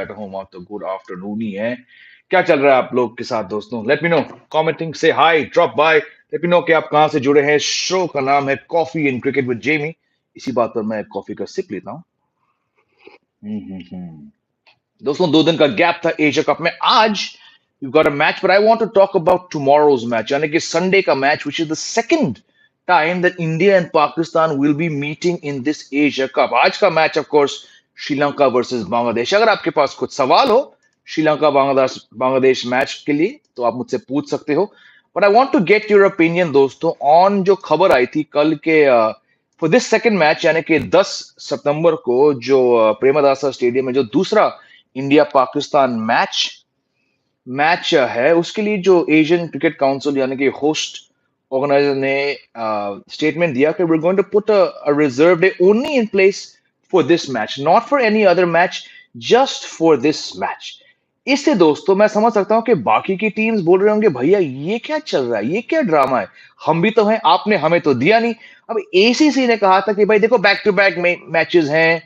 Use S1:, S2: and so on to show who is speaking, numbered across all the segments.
S1: At home आप तो good afternoon ही है। क्या चल रहा है आप लोग के साथ दोस्तों? Late me know, commenting, say hi, drop by, let me know कि आप कहाँ से जुड़े हैं। शो का नाम है coffee in cricket with Jamie. इसी बात पर मैं कॉफी का सिप लेता हूँ। दोस्तों 2 दिन का गैप था एशिया कप में। आज you got a match, but I want to talk about tomorrow's match, यानी कि संडे का match, which is the second time that India and Pakistan will be meeting in this Asia cup. आज का match of course Sri Lanka versus Bangladesh. अगर आपके पास कुछ सवाल हो श्रीलंका बांग्लादेश बांग्लादेश मैच के लिए तो आप मुझसे पूछ सकते हो। But I want to get your opinion दोस्तों ऑन जो खबर आई थी कल के फॉर दिस सेकंड मैच, यानी कि 10 सितंबर को जो प्रेमदासा स्टेडियम में जो दूसरा इंडिया पाकिस्तान मैच मैच है, उसके लिए जो एशियन क्रिकेट काउंसिल यानी कि होस्ट ऑर्गेनाइजर ने स्टेटमेंट दिया कि we are going to put a reserve day only in place for this match, not for any other match, just for this match. इससे दोस्तों मैं समझ सकता हूं कि बाकी की टीम्स बोल रहे होंगे भैया ये क्या चल रहा है, ये क्या ड्रामा है, हम भी तो हैं, आपने हमें तो दिया नहीं। अब एसीसी ने कहा था कि भाई देखो बैक टू बैक मैचेस हैं,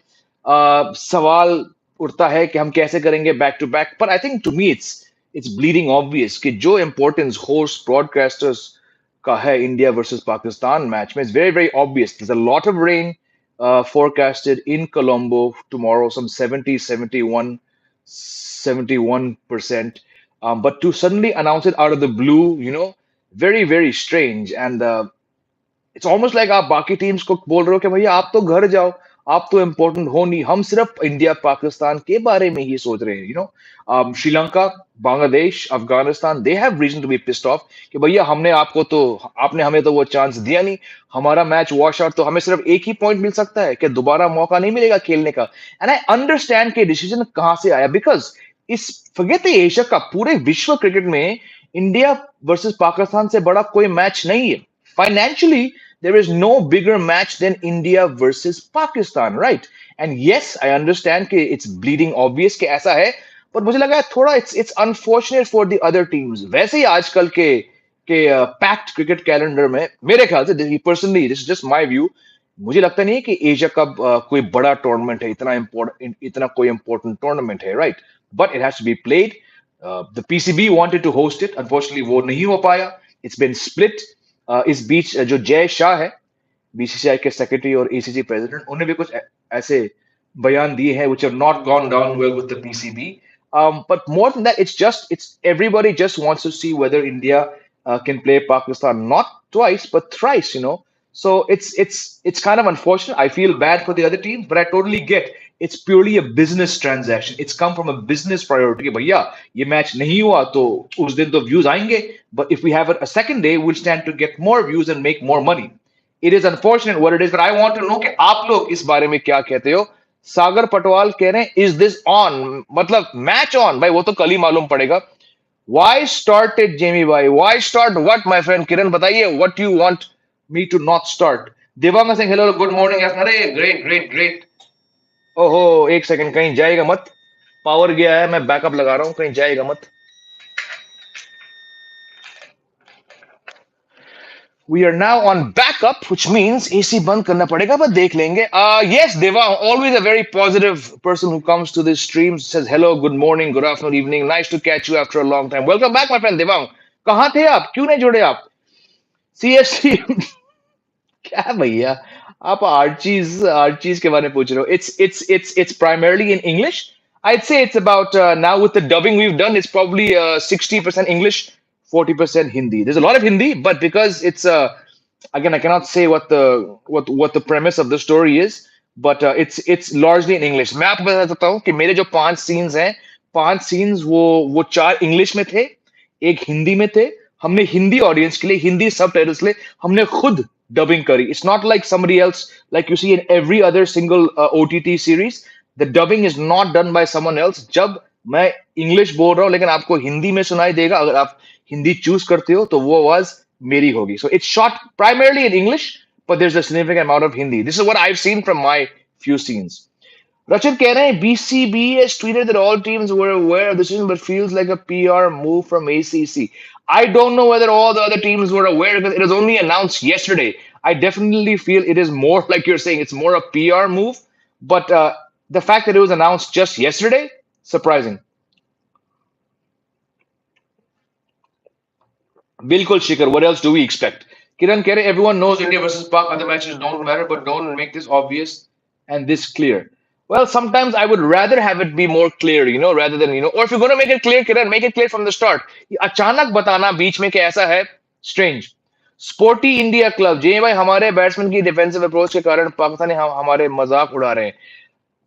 S1: सवाल उठता है कि हम कैसे करेंगे बैक टू बैक। पर I think to me it's bleeding obvious कि जो इंपॉर्टेंस होस्ट ब्रॉडकास्टर्स का है इंडिया वर्सेस पाकिस्तान मैच में, it's very very obvious. There is a lot of rain forecasted in Colombo tomorrow, some 70, 71%. But to suddenly announce it out of the blue, very, very strange. And it's almost like आप बाकी teams को बोल रहे हो कि भैया आप तो घर जाओ, आप तो इम्पोर्टेंट हो नहीं, हम सिर्फ इंडिया पाकिस्तान के बारे में ही सोच रहे हैं। Sri Lanka, Bangladesh, Afghanistan, they have reason to be pissed off कि भैया आपने हमें तो वो चांस दिया नहीं, हमारा मैच वॉश आउट, तो हमें सिर्फ एक ही पॉइंट मिल सकता है कि दोबारा मौका नहीं मिलेगा खेलने का। एंड आई अंडरस्टैंड कि डिसीजन कहां से आया, बिकॉज इस फॉरगेट द एशिया कप, पूरे विश्व क्रिकेट में इंडिया वर्सेस पाकिस्तान से बड़ा कोई मैच नहीं है। Financially, there is no bigger match than India versus Pakistan, right? And yes, I understand कि it's bleeding obvious कि ऐसा है, पर मुझे लगा है थोड़ा it's unfortunate for the other teams। वैसे ही आजकल के पैक्ड क्रिकेट कैलेंडर में मेरे ख्याल से personally, this is just my view, मुझे लगता नहीं है कि एशिया कप कोई बड़ा टूर्नामेंट है, इतना कोई इंपॉर्टेंट टूर्नामेंट है, right? But it has to be played. The PCB wanted to host it, unfortunately वो नहीं हो पाया, इट्स बीन स्प्लिट। इस बीच जो जय शाह है, बीसीसीआई के सेक्रेटरी और एसीसी प्रेसिडेंट, उन्होंने भी कुछ ऐसे बयान दिए हैं which have not gone down well with the PCB. But more than that, it's everybody just wants to see whether India can play Pakistan not twice but thrice, So it's kind of unfortunate. I feel bad for the other teams, but I totally get it's purely a business transaction. It's come from a business priority. कि भैया ये match नहीं हुआ तो उस दिन तो views आएंगे, but if we have a second day, we'll stand to get more views and make more money. It is unfortunate what it is, but I want to know कि आप लोग इस बारे में क्या कहते हो। सागर पटवाल कह रहे हैं इज दिस ऑन, मतलब मैच ऑन, भाई वो तो कल ही मालूम पड़ेगा। Why start it, Jamie भाई? Why start what, my friend? किरण बताइए, what you want me to not start? Devang Singh, hello, good morning. अरे ग्रेट ग्रेट ग्रेट। ओहो, एक सेकंड, कहीं जाएगा मत, पावर गया है, मैं बैकअप लगा रहा हूँ, कहीं जाएगा मत। We are now on backup, which means AC बंद करना पड़ेगा, but देख लेंगे। Yes, Devang, always a very positive person who comes to this stream, says hello, good morning, good afternoon, evening. Nice to catch you after a long time. Welcome back, my friend Devang. कहाँ थे आप? क्यों नहीं जुड़े आप? CFC क्या भैया, आप आर्चीज के बारे में पूछ रहे हो? It's primarily in English. I'd say it's about now with the dubbing we've done, it's probably 60% English, 40% Hindi. There's a lot of Hindi, but because it's again, I cannot say what the premise of the story is, but it's largely in English. मैं आपको बता सकता हूँ कि मेरे जो 5 scenes हैं, 5 scenes वो 4 इंग्लिश में थे, एक हिंदी में थे। हमने हिंदी ऑडियंस के लिए, हिंदी सबटाइटल्स के लिए हमने खुद डबिंग करी। It's not like somebody else, like you see in every other single OTT series. The dubbing is not done by someone else. जब मैं इंग्लिश बोल रहा हूँ लेकिन आपको हिंदी में सुनाई देगा, अगर आप हिंदी चूज करते हो तो वो आवाज मेरी होगी। So it's shot primarily in English, but there's a significant amount of Hindi. This is what I've seen from my few scenes. Rachit कह रहे हैं BCB has tweeted that all teams were aware of the decision but feels like a PR move from ACC. I don't know whether all the other teams were aware because it was only announced yesterday. I definitely feel it is more like you're saying, it's more a PR move. But the fact that it was announced just yesterday, surprising. बिल्कुल शिखर, what else do we expect? Kiran keh rahe, everyone knows India versus Pak, other matches don't matter, but don't make this obvious and this clear. Well, sometimes I would rather have it be more clear, rather than, or if you're going to make it clear, Kiran, make it clear from the start. ये अचानक बताना बीच में कि ऐसा है, strange. Sporty India club, जी भाई, हमारे batsman की डिफेंसिव अप्रोच के कारण पाकिस्तानी हमारे मजाक उड़ा रहे हैं।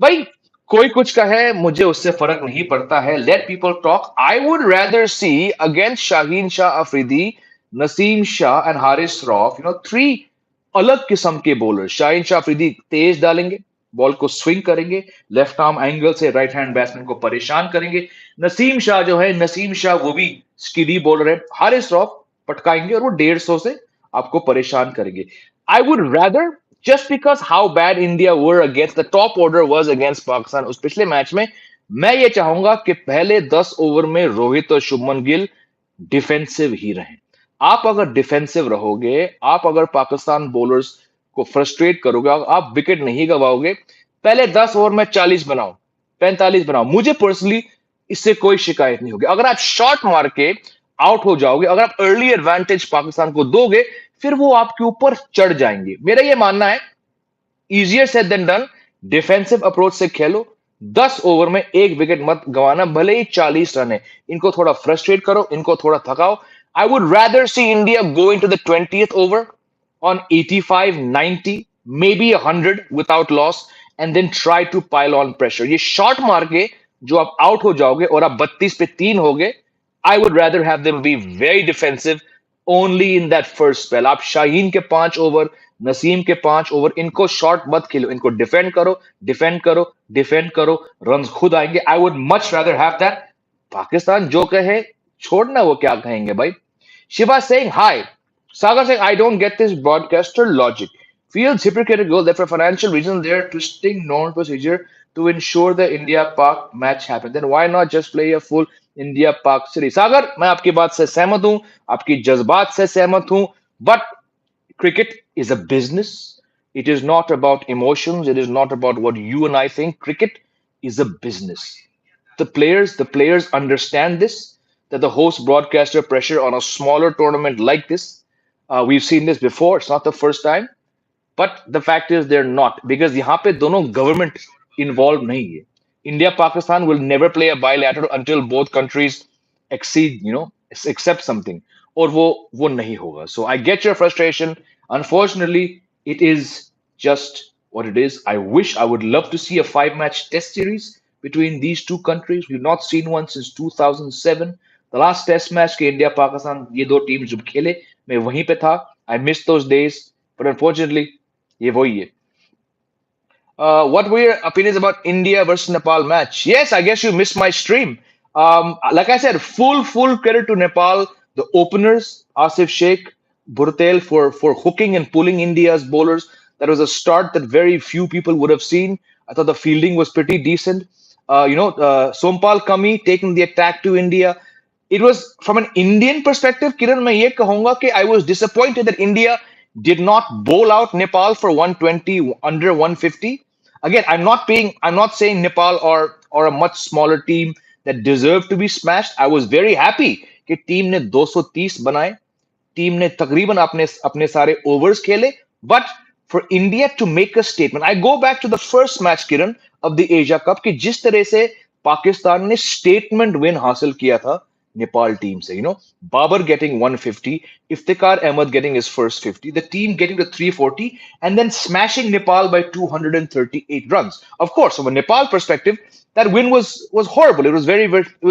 S1: भाई, कोई कुछ कहे, मुझे उससे फर्क नहीं पड़ता है। Let people talk. I would rather see against Shaheen Shah Afridi, Naseem Shah and Haris Rauf, three अलग किस्म के बॉलर। शाहीन शाह अफरीदी तेज डालेंगे, बॉल को स्विंग करेंगे, लेफ्ट आर्म एंगल से राइट हैंड बैट्समैन को परेशान करेंगे। नसीम शाह जो है, नसीम शाह वो भी स्किडी बॉलर है। हारिस रॉफ पटकाएंगे और वो 150 से आपको परेशान करेंगे। I would rather, just because how bad India were against the top order was against Pakistan उस पिछले मैच में, मैं ये चाहूंगा कि पहले 10 ओवर में रोहित और शुभमन गिल डिफेंसिव ही रहें। आप अगर डिफेंसिव रहोगे, आप अगर पाकिस्तान बॉलर्स को फ्रस्ट्रेट करोगे, आप विकेट नहीं गवाओगे, पहले 10 ओवर में 40 बनाओ, 45 बनाओ, मुझे पर्सनली इससे कोई शिकायत नहीं होगी। अगर आप शॉट मार के आउट हो जाओगे, अगर आप अर्ली एडवांटेज पाकिस्तान को दोगे, फिर वो आपके ऊपर चढ़ जाएंगे। मेरा ये मानना है, easier said than done. Defensive approach से खेलो, 10 ओवर में एक विकेट मत गंवाना, भले ही 40 रन है। इनको थोड़ा फ्रस्ट्रेट करो, इनको थोड़ा थकाओ। I would rather see India going to the 20th over on 85, 90, maybe 100 without loss, and then try to pile on pressure. ये शॉट मार के जो आप आउट हो जाओगे और आप 32 पे 3 हो गए, I would rather have them be very defensive only in that first spell. आप शाहीन के 5 ओवर, नसीम के 5 ओवर, इनको शॉट मत खेलो, इनको डिफेंड करो, डिफेंड करो, डिफेंड करो, रन खुद आएंगे। I would much rather have that. Pakistan जो कहे, छोड़ना वो क्या कहेंगे भाई। Shiva saying hi. Sagar saying, I don't get this broadcaster logic. Feels hypocritical that for financial reasons they're twisting normal procedure to ensure the India Pak match happens. Then why not just play a full India Pak series? सागर, मैं आपकी बात से सहमत हूं, आपकी जज्बात से सहमत हूं, but cricket is a business. It is not about emotions. It is not about what you and I think. Cricket is a business. The players understand this, that the host broadcaster pressure on a smaller tournament like this. We've seen this before. It's not the first time. But the fact is they're not, because यहाँ पे दोनों government involved नहीं है. India Pakistan will never play a bilateral until both countries exceed, accept something. और वो नहीं होगा. So I get your frustration. Unfortunately, it is just what it is. I would love to see a 5-match test series between these two countries. We've not seen one since 2007. The last test match के India Pakistan ये दो team जब खेले, मैं वहीं पे था. I missed those days. But unfortunately, ये वही है. What were your opinions about India versus Nepal match? Yes, I guess you missed my stream. Like I said, full credit to Nepal, the openers, Asif Sheikh, Burtel for hooking and pulling India's bowlers. That was a start that very few people would have seen. I thought the fielding was pretty decent. Sompal Kami taking the attack to India. It was from an Indian perspective, Kiran, मैं ये कहूंगा कि I was disappointed that India did not bowl out Nepal for 120 under 150. Again, I'm not saying Nepal or a much smaller team that deserved to be smashed. I was very happy कि team ने 230 बनाए, team ने तकरीबन अपने अपने सारे overs खेले, but for India to make a statement, I go back to the first match, Kiran, of the Asia Cup, कि जिस तरह से पाकिस्तान ने स्टेटमेंट विन हासिल किया था Nepal team से, Babar getting 150, Iftikhar Ahmed getting his first 50, the team getting to 340, and then smashing Nepal by 238 runs. Of course, from a Nepal perspective, that win was horrible. It was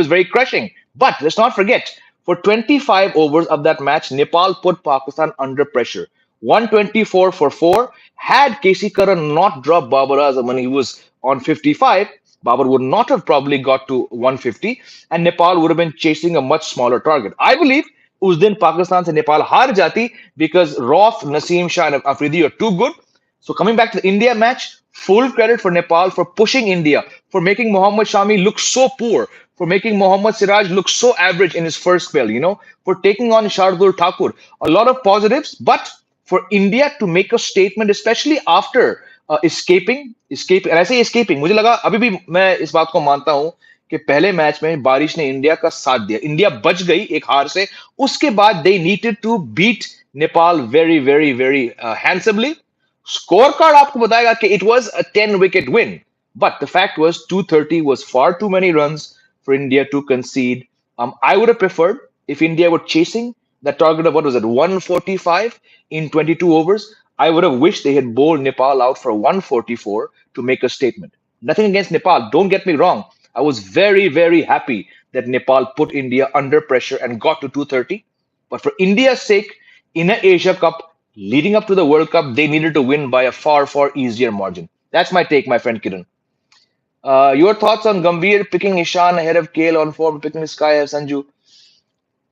S1: very crushing. But let's not forget, for 25 overs of that match, Nepal put Pakistan under pressure. 124 for 4. Had KC Karan not dropped Babar Azam when he was on 55, Babar would not have probably got to 150, and Nepal would have been chasing a much smaller target. I believe उस दिन पाकिस्तान से नेपाल हार जाती because Rauf, Naseem Shah, and Afridi are too good. So coming back to the India match, full credit for Nepal for pushing India, for making Mohammad Shami look so poor, for making Mohammad Siraj look so average in his first spell, for taking on Shardul Thakur. A lot of positives, but for India to make a statement, especially after escaping, and I say escaping, मुझे लगा अभी भी मैं इस बात को मानता हूं कि पहले मैच में बारिश ने इंडिया का साथ दिया, इंडिया बच गई एक हार से, उसके बाद they needed to beat Nepal very very very handsomely. Score card आपको बताएगा कि it was a 10 wicket win, but the fact was 230 was far too many runs for India to concede. I would have preferred if India were chasing the target of what was it 145 in 22 overs. I would have wished they had bowled Nepal out for 144 to make a statement. Nothing against Nepal, don't get me wrong. I was very very happy that Nepal put India under pressure and got to 230. But for India's sake, in an Asia Cup, leading up to the World Cup, they needed to win by a far, far easier margin. That's my take, my friend Kiran. Your thoughts on Gambhir picking Ishan ahead of Kale on form, picking Sky ahead of Sanju?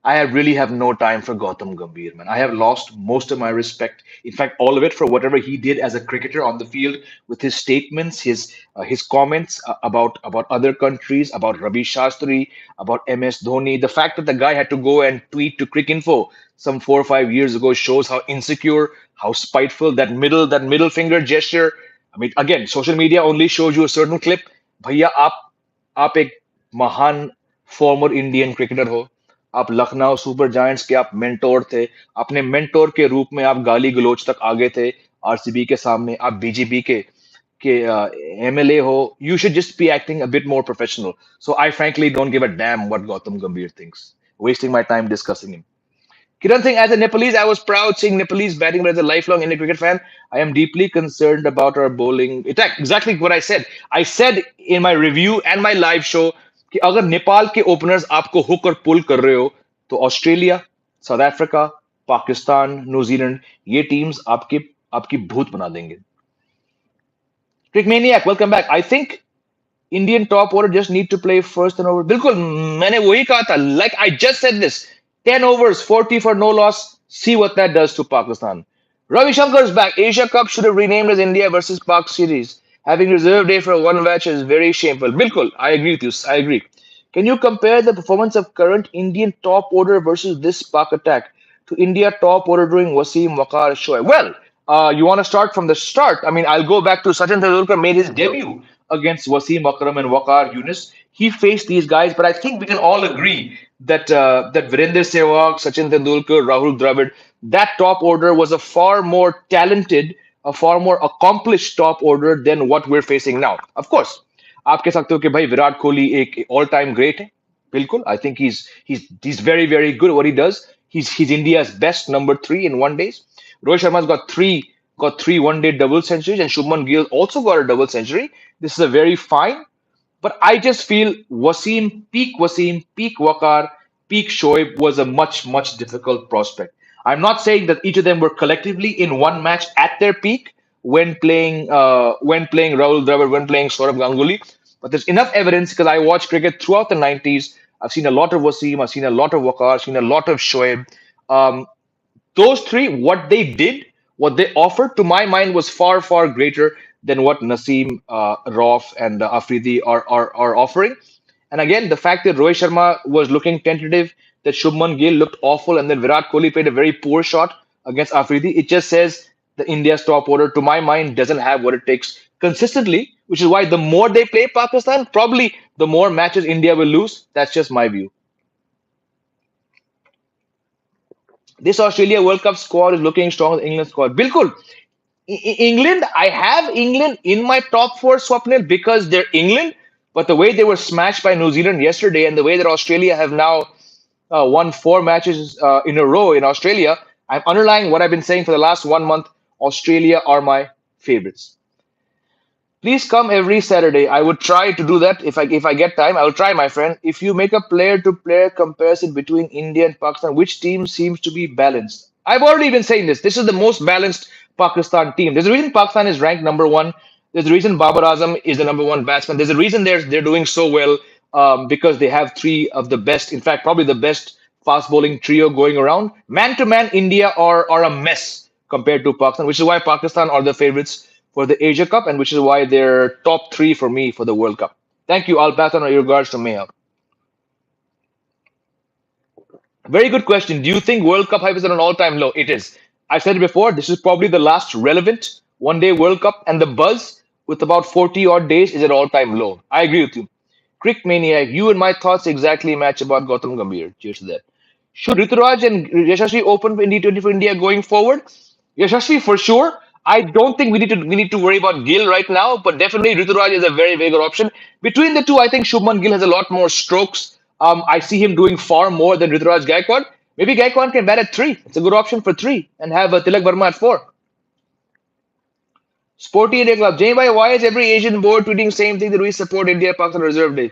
S1: I really have no time for Gautam Gambhir, man. I have lost most of my respect, in fact, all of it for whatever he did as a cricketer on the field with his statements, his comments about other countries, about Ravi Shastri, about MS Dhoni. The fact that the guy had to go and tweet to Cricinfo some 4 or 5 years ago shows how insecure, how spiteful that middle finger gesture. I mean, again, social media only shows you a certain clip. भैया आप एक महान former Indian cricketer हो. आप Lucknow super giants के आप mentor थे. अपने मेंटोर के रूप में आप गाली गलोच तक आगे थे. आरसीबी के सामने आप बीजेपी के एमएलए हो. You should just be acting a bit more professional. So I frankly don't give a dam what Gautam गंभीर thinks. Wasting my time discussing him. Kiran Singh, as a Nepalese, I was proud seeing Nepalese batting, but as a lifelong Indian cricket fan, I am deeply concerned about our bowling attack. Exactly what I said. I said in my review and my live show कि अगर नेपाल के openers आपको hook और पुल कर रहे हो तो Australia, South Africa, Pakistan, New Zealand ये टीम्स आपके आपकी भूत बना देंगे. Crickmaniac, welcome back. I think Indian top order just need to play first and over. बिल्कुल मैंने वही कहा था. Like I just said this. 10 overs, 40 for no loss. See what that does to Pakistan. Ravi Shankar's back. Asia Cup should have renamed as India versus Pak series. Having reserve day for one match is very shameful. Bilkul, I agree with you. I agree. Can you compare the performance of current Indian top order versus this Pak attack to India top order during Wasim, Waqar, Shoaib? Well, you want to start from the start. I mean, I'll go back to Sachin Tendulkar made his debut against Wasim Akram and Waqar Yunus. He faced these guys, but I think we can all agree that Virender Sehwag, Sachin Tendulkar, Rahul Dravid, that top order was a far more talented, a far more accomplished top order than what we're facing now. Of course, आप कह सकते हो कि भाई विराट कोहली एक all time great है. बिल्कुल, I think he's very very good at what he does. He's India's best number three in 1 days. Rohit Sharma's got three 1 day double centuries, and Shubman Gill also got a double century. This is a very fine, but I just feel Wasim, peak Wakar, peak Shoaib was a much, much difficult prospect. I'm not saying that each of them were collectively in one match at their peak when playing Rahul Dravid, when playing Saurabh Ganguly, but there's enough evidence because I watched cricket throughout the 90s. I've seen a lot of Wasim, I've seen a lot of Wakar, I've seen a lot of Shoaib. Um, those three, what they did, what they offered, to my mind, was far, far greater than what Naseem, Rauf, and Afridi are offering. And again, the fact that Rohit Sharma was looking tentative, that Shubman Gill looked awful, and then Virat Kohli played a very poor shot against Afridi, it just says the India's top order, to my mind, doesn't have what it takes consistently, which is why the more they play Pakistan, probably the more matches India will lose. That's just my view. This Australia World Cup squad is looking strong as England squad. Bilkul. England, I have England in my top four, Swapnil, because they're England. But the way they were smashed by New Zealand yesterday, and the way that Australia have now won four matches in a row in Australia, I'm underlying what I've been saying for the last 1 month. Australia are my favorites. Please come every Saturday. I would try to do that if I get time. I will try, my friend. If you make a player to player comparison between India and Pakistan, which team seems to be balanced? I've already been saying this. This is the most balanced Pakistan team. There's a reason Pakistan is ranked number one. There's a reason Babar Azam is the number one batsman. There's a reason they're doing so well because they have three of the best, in fact, probably the best fast bowling trio going around. Man to man, India are a mess compared to Pakistan, which is why Pakistan are the favorites for the Asia Cup, and which is why they're top three for me for the World Cup. Thank you. I'll pass on your regards to Meha. Very good question. Do you think World Cup hype is at an all-time low? It is. I've said it before. This is probably the last relevant one-day World Cup, and the buzz with about 40 odd days is at all-time low. I agree with you. Crick Maniac, you and my thoughts exactly match about Gautam Gambhir. Cheers to that. Should Rituraj and Yashasvi open in T20 for India going forward? Yashasvi for sure. I don't think we need to worry about Gill right now, but definitely Rituraj is a very very good option. Between the two, I think Shubman Gill has a lot more strokes. I see him doing far more than Rituraj Gaikwad. Maybe Gaikwad can bat at three. It's a good option for three, and have Tilak Verma at four. Sporty India Club. Jay bhai, why is every Asian board tweeting same thing that we support India Pakistan Reserve Day?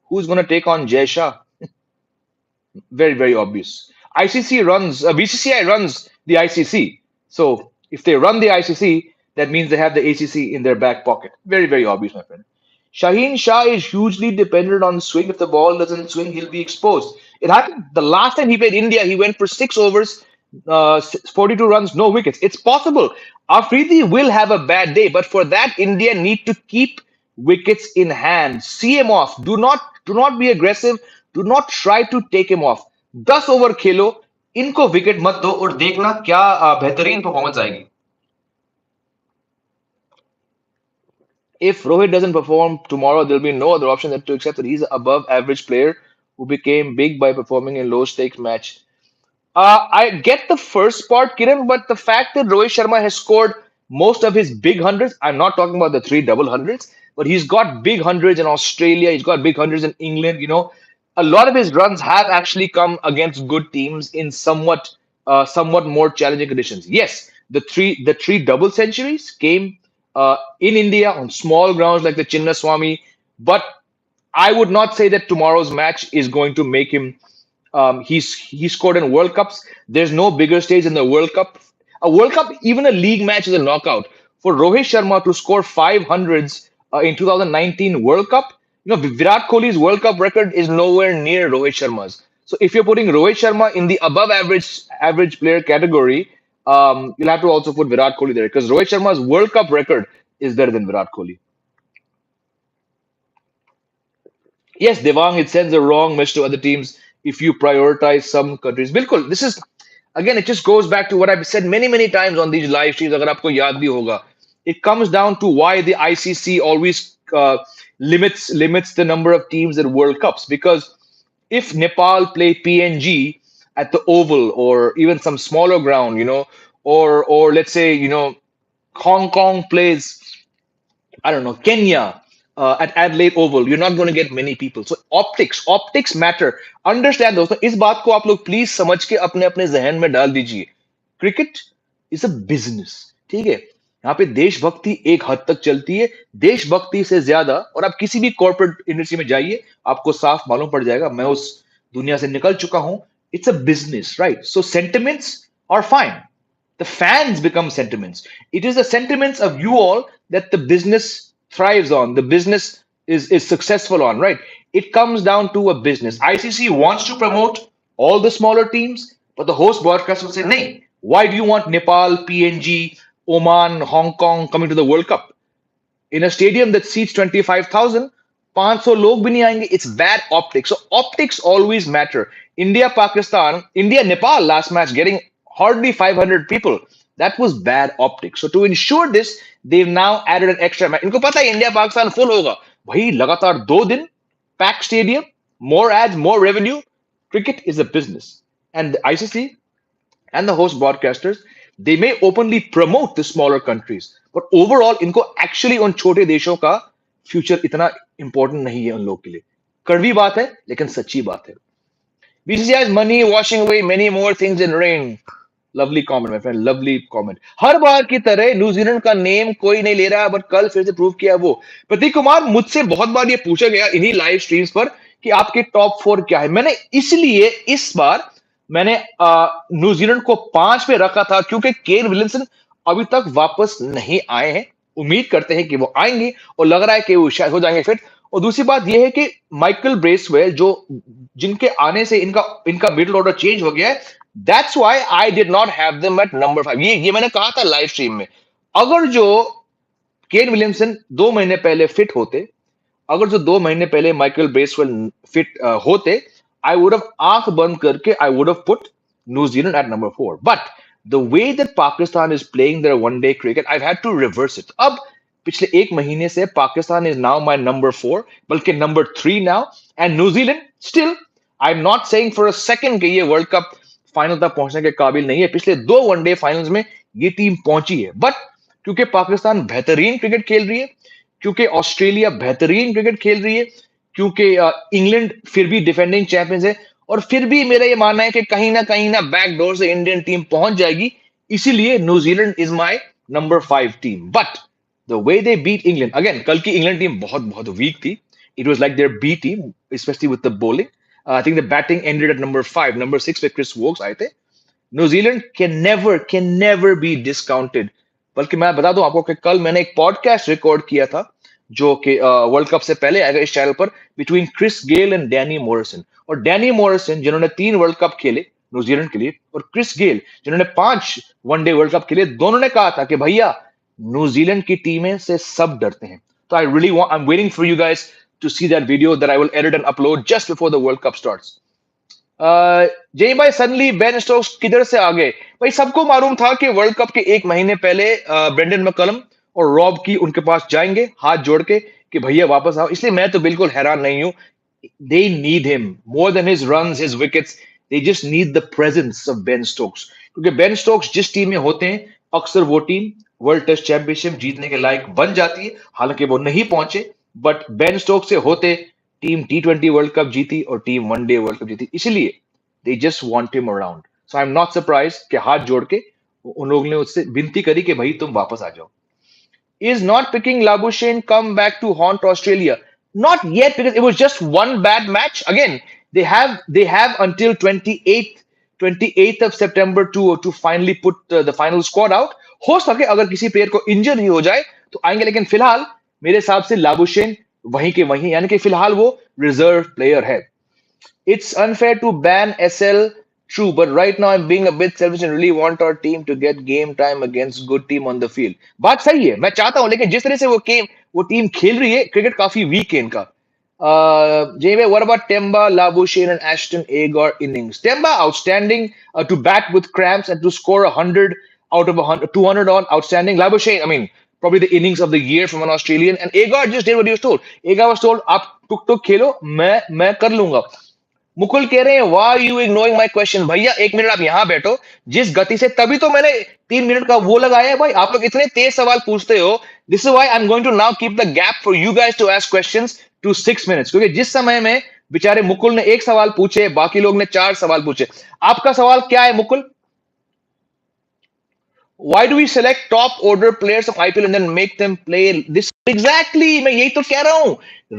S1: Who's gonna take on Jay Shah? Very, very obvious. BCCI runs the ICC. So if they run the ICC, that means they have the ACC in their back pocket. Very, very obvious, my friend. Shaheen Shah is hugely dependent on swing. If the ball doesn't swing, he'll be exposed. It happened the last time he played India. He went for 6 overs, 42 runs, no wickets. It's possible. Afridi will have a bad day, but for that, India need to keep wickets in hand. See him off. Do not be aggressive. Do not try to take him off. 10 over खेलो, इनको wicket मत दो और देखना क्या बेहतरीन performance आएगी. If Rohit doesn't perform tomorrow, there'll be no other option than to accept that he's an above average player who became big by performing in low stakes match. I get the first part, Kiran, but the fact that Rohit Sharma has scored most of his big hundreds, I'm not talking about the three double hundreds, but he's got big hundreds in Australia, he's got big hundreds in England. A lot of his runs have actually come against good teams in somewhat more challenging conditions. Yes, the three double centuries came in India on small grounds like the Chinnaswamy, but I would not say that tomorrow's match is going to make him. He scored in World Cups. There's no bigger stage in the World Cup. A World Cup, even a league match, is a knockout. For Rohit Sharma to score 500s in 2019 World Cup, Virat Kohli's World Cup record is nowhere near Rohit Sharma's. So if you're putting Rohit Sharma in the above average player category, you'll have to also put Virat Kohli there because Rohit Sharma's World Cup record is better than Virat Kohli. Yes, Devang, it sends a wrong message to other teams if you prioritize some countries. Bilkul, this is again, it just goes back to what I've said many, many times on these live streams. Agar aapko yaad bhi hoga, it comes down to why the ICC always limits the number of teams at World Cups. Because if Nepal play PNG at the Oval or even some smaller ground, or let's say Hong Kong plays I don't know, Kenya at Adelaide Oval, you're not going to get many people. So optics matter. Understand दोस्तों इस बात को आप लोग please समझ के अपने अपने जहन में डाल दीजिए. Cricket is a business. ठीक है. यहाँ पे देशभक्ति एक हद तक चलती है. देशभक्ति से ज्यादा और आप किसी भी कॉर्पोरेट इंडस्ट्री में जाइए आपको साफ मालूम पड़ जाएगा. मैं उस दुनिया से निकल चुका हूं. It's a business, right? So sentiments are fine. The fans become sentiments. It is the sentiments of you all that the business thrives on, the business is successful on, right? It comes down to a business. ICC wants to promote all the smaller teams, but the host broadcaster will say, "Nay, why do you want Nepal, PNG, Oman, Hong Kong coming to the World Cup? In a stadium that seats 25,000, 500 log bhi nahi aayenge." It's bad optics. So optics always matter. India, Nepal last match getting hardly 500 people. That was bad optics. So to ensure this, they've now added an extra match. इनको पता है India Pakistan full होगा. भाई लगातार 2 दिन, packed stadium, more ads, more revenue. Cricket is a business, and the ICC and the host broadcasters, they may openly promote the smaller countries, but overall इनको actually उन छोटे देशों का future इतना important नहीं है उन लोग के लिए. कड़वी बात है लेकिन सच्ची बात है. BCCI's money washing away many more things in rain. Lovely comment my friend, lovely comment. हर बार की तरह न्यूजीलैंड का नेम कोई नहीं ले रहा, बट कल फिर से प्रूव किया वो. प्रतीक कुमार, मुझसे बहुत बार ये पूछा गया इन्हीं लाइव स्ट्रीम्स पर कि आपके टॉप 4 क्या है. मैंने इसलिए इस बार मैंने न्यूजीलैंड को 5 पे रखा था क्योंकि केन विलियमसन अभी तक वापस नहीं आए हैं. उम्मीद करते हैं कि वो आएंगे और लग रहा है कि वो शायद हो जाएंगे फिट. और दूसरी बात यह है कि माइकल ब्रेसवेल जो जिनके आने से इनका इनका मिडिल ऑर्डर चेंज हो गया है. That's why I did not have them at number 5. ये मैंने कहा था लाइव स्ट्रीम में. अगर जो केन विलियमसन 2 महीने पहले फिट होते, अगर जो 2 महीने पहले माइकल ब्रेसवेल फिट होते, आई वुड हैव आंख बंद करके I would have put New Zealand at number 4. But the way that Pakistan is playing their one day cricket, I've had to reverse it. अब पिछले एक महीने से Pakistan is now my number 4, बल्कि number 3 now, and New Zealand still, I am not saying for a second कि ये world cup final तक पहुंचने के काबिल नहीं है। पिछले 2 वनडे फाइनल्स में ये टीम पहुंची है, बट क्योंकि पाकिस्तान बेहतरीन क्रिकेट खेल रही है, क्योंकि ऑस्ट्रेलिया बेहतरीन क्रिकेट खेल रही है, क्योंकि इंग्लैंड फिर भी डिफेंडिंग चैंपियंस है, और फिर भी मेरा ये मानना है कि कहीं ना बैकडोर से इंडियन टीम पहुंच जाएगी, इसीलिए New Zealand is my number 5 team. But the way they beat England, again कल की इंग्लैंड टीम बहुत बहुत वीक थी, it was like their B team, specially with the bowling. I think the batting ended at number 5, number 6 पे Chris Woakes आए थे। New Zealand can never be discounted. बल्कि मैं बता दूं आपको कि कल मैंने एक पॉडकास्ट रिकॉर्ड किया था, जो कि वर्ल्ड कप से पहले आएगा इस चैनल पर, between Chris Gayle and Danny Morrison. और डैनी मॉरिसन जिन्होंने 3 वर्ल्ड कप खेले न्यूजीलैंड के लिए, और क्रिस गेल जिन्होंने 5 वनडे वर्ल्ड कप खेले, दोनों ने कहा था कि भैया न्यूजीलैंड की टीमें से सब डरते हैं। तो I am waiting for you guys to see that video that I will edit and upload just before the world cup starts. जय भाई, सडनली बेन स्टोक्स किधर से आ गए? भाई सबको मालूम था कि वर्ल्ड कप के एक महीने पहले ब्रेंडन मैकलम और रॉब की उनके पास जाएंगे हाथ जोड़ के कि भैया वापस आओ, इसलिए मैं तो बिल्कुल हैरान नहीं हूं। They need him more than his runs, his wickets, they just need the presence of Ben Stokes, क्योंकि बेन स्टोक्स जिस टीम में होते हैं, अक्सर वो टीम वर्ल्ड टेस्ट चैंपियनशिप जीतने के लायक बन जाती है। हालांकि वो नहीं पहुंचे, बट बेन स्टोक्स से होते टीम T20 वर्ल्ड कप जीती और टीम वनडे वर्ल्ड कप जीती, इसलिए they just want him around. So I am not surprise कि हाथ जोड़ के उन लोगों ने उससे विनती करी कि भाई तुम वापस आ जाओ। Is not picking Labuschagne come back to haunt Australia? Not yet, because it was just one bad match. Again, they have until 28th of September to finally put the final squad out. हो सके अगर किसी player को इंजर ही हो जाए तो आएंगे, लेकिन फिलहाल मेरे हिसाब से लाबुशेन वहीं के वहीं, यानी कि फिलहाल वो रिजर्व प्लेयर है। It's unfair to ban SL, true, but right now I'm being a bit selfish and really want our team to get game time against good team on the field. बात सही है, मैं चाहता हूं, लेकिन जिस तरह से वो टीम खेल रही है, क्रिकेट काफी वीक है इनका। Jamie, what about Temba, Labuschagne, and Ashton Agar innings? Temba outstanding to bat with cramps and to score 100 out of 100, 200 on outstanding. Labuschagne, I mean, probably the innings of the year from an Australian. And Agar just did what he was told. Agar was told, "आप टुक टुक खेलो, मैं कर लूंगा." मुकुल कह रहे हैं, why you ignoring my question? भैया एक minute आप यहां बैठो, जिस गति से, तभी तो मैंने 3 मिनट का वो लगाया है। भाई आप लोग इतने तेज सवाल पूछते हो, this is why I am going to now keep the gap for you guys to ask questions to 6 minutes, क्योंकि जिस समय में बेचारे मुकुल ने एक सवाल पूछे, बाकी लोग ने 4 सवाल पूछे। आपका सवाल क्या है Mukul? Why do we select top order players of IPL and then make them play this? Exactly, मैं यही तो कह रहा हूं।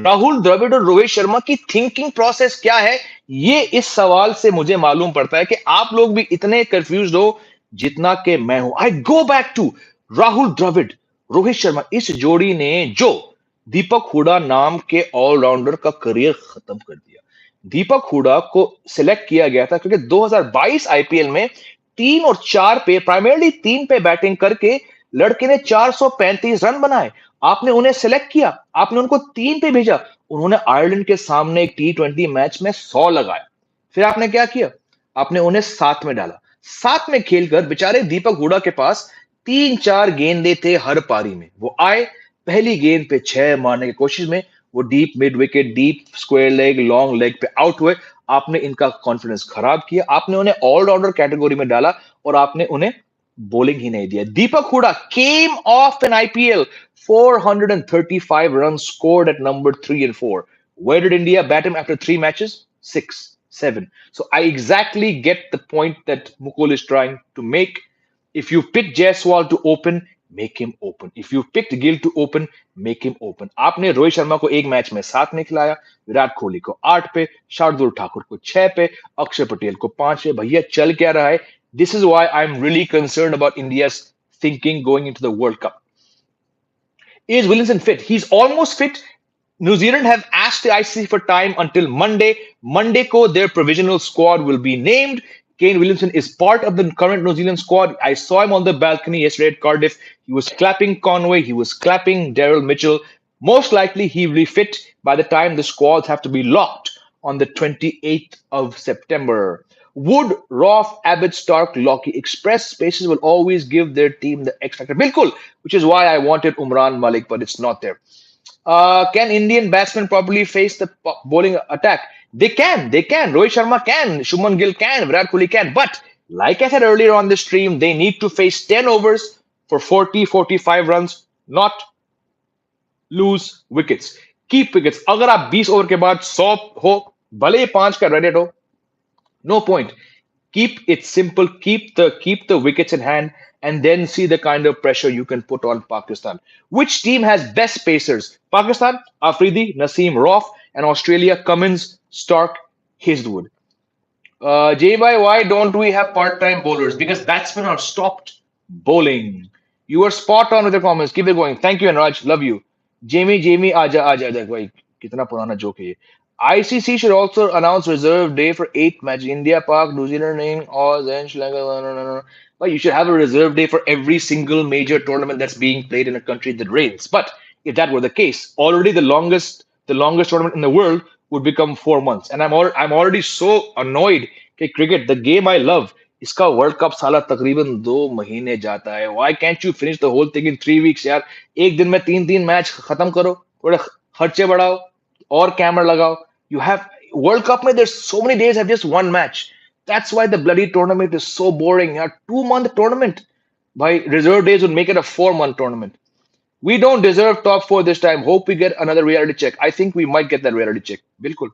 S1: राहुल द्रविड़ और रोहित शर्मा की थिंकिंग प्रोसेस क्या है, ये इस सवाल से मुझे मालूम पड़ता है कि आप लोग भी इतने कंफ्यूज हो जितना कि मैं हूं। I go back to Rahul Dravid, Rohit Sharma, इस जोड़ी ने जो दीपक हुडा नाम के ऑलराउंडर का करियर खत्म कर दिया। दीपक हुडा को सिलेक्ट किया गया था क्योंकि 2022 आईपीएल में 3 और 4 पे, प्राइमरली 3 पे बैटिंग करके लड़के ने 435 रन बनाए। आपने उन्हें सिलेक्ट किया, आपने उनको 3 पे भेजा, उन्होंने आयरलैंड के सामने एक T20 मैच में 100 लगाए। फिर आपने क्या किया? आपने उन्हें 7 में डाला। 7 में खेलकर बेचारे दीपक हुडा के पास 3-4 गेंदे थे हर पारी में। वो आए, पहली गेंद पे 6 मारने की कोशिश में वो deep mid wicket, deep square leg, long leg पे आउट हुए। आपने इनका कॉन्फिडेंस खराब किया, आपने उन्हें ऑलराउंडर कैटेगरी में डाला और आपने उन्हें बॉलिंग ही नहीं दिया। Deepak Hooda came off an IPL 435 runs scored at number 3 and 4. Where did India bat him after 3 matches? 6, 7. So I exactly get the point that Mukul is trying to make. If you pick Jaiswal to open, make him open. If you picked Gill to open, make him open. आपने रोहित शर्मा को एक match में 7 में खिलाया, विराट कोहली को 8 पे, शार्दुल ठाकुर को 6 पे, अक्षय पटेल को 5 पे। भैया चल क्या रहा है? This is why I'm really concerned about India's thinking going into the World Cup. Is Williamson fit? He's almost fit. New Zealand have asked the ICC for time until Monday. Monday ko their provisional squad will be named. Kane Williamson is part of the current New Zealand squad. I saw him on the balcony yesterday at Cardiff. He was clapping Conway. He was clapping Daryl Mitchell. Most likely he will be fit by the time the squads have to be locked on the 28th of September. Wood, Roth, Abbott, Stark, Lockie. Express spaces will always give their team the X factor. Bilkul, which is why I wanted Umran Malik, but it's not there. Can Indian batsmen properly face the bowling attack? They can. They can. Rohit Sharma can. Shuman Gill can. Virat Kohli can. But like I said earlier on the stream, they need to face 10 overs for 40, 45 runs, not lose wickets. Keep wickets. अगर आप 20 over के बाद 100 हो भले ही 5 का run rate हो no point. Keep it simple. Keep the wickets in hand, and then see the kind of pressure you can put on Pakistan. Which team has best pacers? Pakistan, Afridi, Naseem, Roth, and Australia, Cummins, Stark, Hazelwood. JY, why don't we have part-time bowlers? Because batsmen are stopped bowling. You are spot on with your comments. Keep it going. Thank you, Anraj. Love you. Jamie, आजा आजा आजा भाई कितना पुराना joke है ये. ICC should also announce reserve day for 8 matches. India, Pak, New Zealand, or then Sri Lanka. No, no, no, no. Well, you should have a reserve day for every single major tournament that's being played in a country that reigns. But if that were the case, already the longest tournament in the world would become 4 months. And I'm already so annoyed. Okay, cricket, the game I love, इसका world cup साला तकरीबन 2 महीने जाता है. Why can't you finish the whole thing in 3 weeks यार? एक दिन में 3 मैच खत्म करो, थोड़े खर्चे बढ़ाओ और कैमरा लगाओ. You have World Cup में there's so many days have just one match. That's why the bloody tournament is so boring. यार 2 month tournament. By reserve days would make it a 4 month tournament. We don't deserve top four this time. Hope we get another reality check. I think we might get that reality check. बिल्कुल.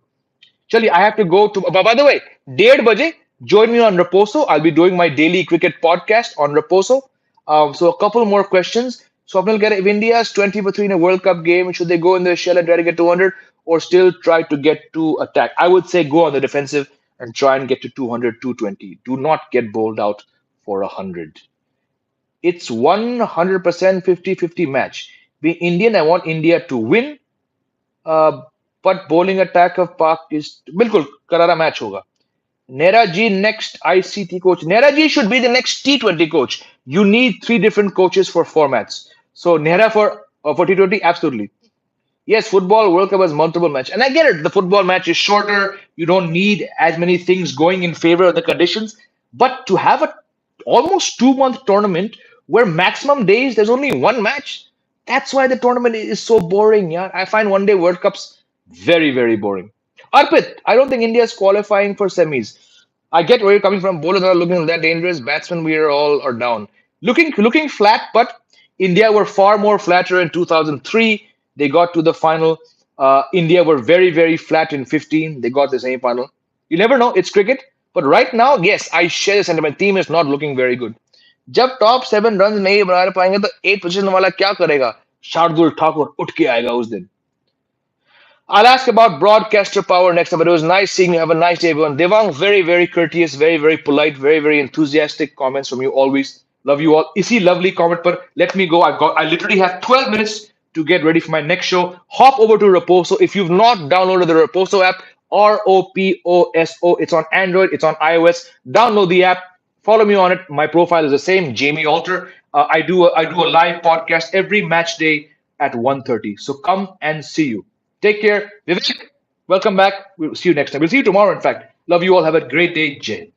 S1: Chali, I have to go to. By the way, 1:30 join me on Reposo. I'll be doing my daily cricket podcast on Reposo. So a couple more questions. So Swapnil, get if India's 20 for 3 in a World Cup game, should they go in the shell and try to get 200 or still try to get to attack? I would say go on the defensive and try and get to 200, 220. Do not get bowled out for 100. It's 100% 50-50 match. Being Indian, I want India to win. Uh, but bowling attack of Pak is बिल्कुल करारा match होगा. Nera Ji next ICT coach. Nera Ji should be the next T20 coach. You need three different coaches for formats. So Nera for T20 absolutely. Yes, football World Cup has multiple matches, and I get it. The football match is shorter. You don't need as many things going in favor of the conditions. But to have a almost 2 month tournament where maximum days there's only one match, that's why the tournament is so boring. Yeah, I find one day World Cups very very boring. Arpit, I don't think India is qualifying for semis. I get where you're coming from. Bowlers are looking that dangerous. Batsmen, we are all are down. Looking flat, but India were far more flatter in 2003. They got to the final. India were very, very flat in 15. They got the semi final. You never know. It's cricket. But right now, yes, I share the sentiment. Team is not looking very good. जब top 7 run नहीं बना पाएंगे तो 8 position वाला क्या करेगा? शार्दुल ठाकुर उठ के आएगा उस दिन. I'll ask about broadcaster power next time, but it was nice seeing you. Have a nice day, everyone. Devang, very, very courteous, very, very polite, very, very enthusiastic comments from you always. Love you all. Isi lovely comment, but let me go. I literally have 12 minutes to get ready for my next show. Hop over to Reposo. If you've not downloaded the Reposo app, Roposo. It's on Android, it's on iOS. Download the app. Follow me on it. My profile is the same, Jamie Alter. I do a live podcast every match day at 1:30. So come and see you. Take care. Vivek, welcome back. We'll see you next time. We'll see you tomorrow, in fact. Love you all. Have a great day. Jay.